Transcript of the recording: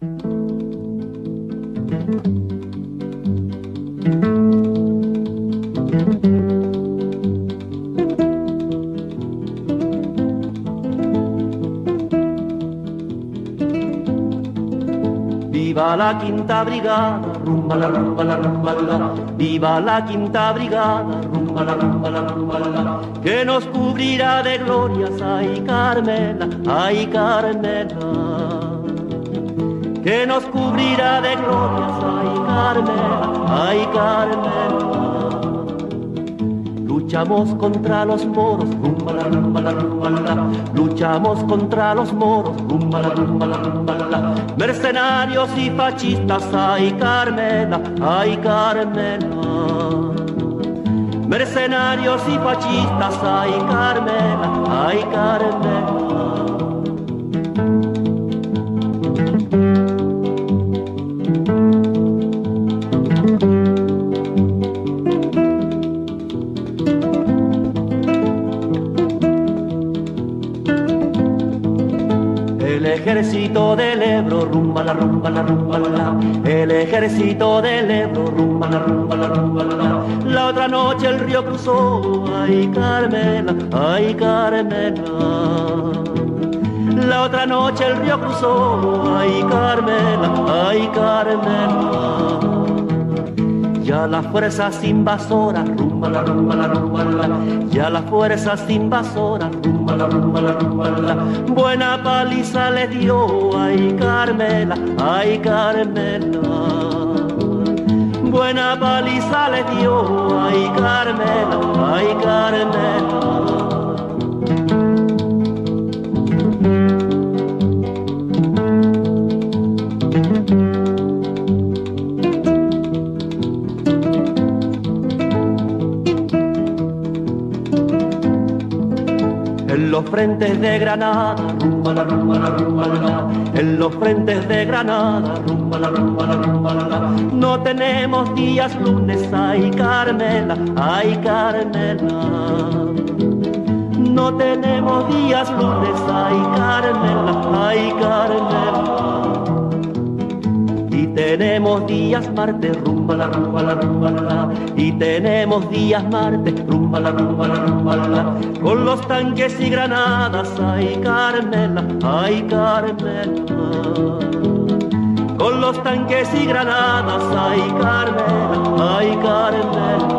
Viva la quinta brigada, rumba la rumba la rumba la. Viva la quinta brigada, rumba la rumba la rumba la. Que nos cubrirá de glorias, ay Carmela, ay Carmela. Que nos cubrirá de glorias, ay Carmela, ay Carmela. Luchamos contra los moros, rumba la rumba la rumba la. Luchamos contra los moros, rumba la rumba la rumba la. Mercenarios y fascistas, ay Carmela, ay Carmela. Mercenarios y fascistas, ay Carmela, ay Carmela. El ejército del Ebro, rumba la rumba la rumba la. El ejército del Ebro, rumba la rumba la rumba la. La otra noche el río cruzó, ay Carmela, ay Carmela. La otra noche el río cruzó, ay Carmela, ay Carmela. Ya las fuerzas invasoras, rumba la rumba la rumba la. Ya las fuerzas invasoras, rumba la rumba la rumba la. Buena paliza le dio, ay Carmela, ay Carmela. Buena paliza le dio, ay Carmela, ay Carmela. En los frentes de Granada, rumba la rumba la rumba la. En los frentes de Granada, rumba la rumba la rumba la. No tenemos días lunes, ay Carmela, ay Carmela. No tenemos días lunes, ay Carmela, ay Carmela. Y tenemos días martes, rumba la rumba la rumba la. Y tenemos días martes, rumba la rumba la rumba la. Con los tanques y granadas, ay Carmela, ay Carmela. Con los tanques y granadas, ay Carmela, ay Carmela.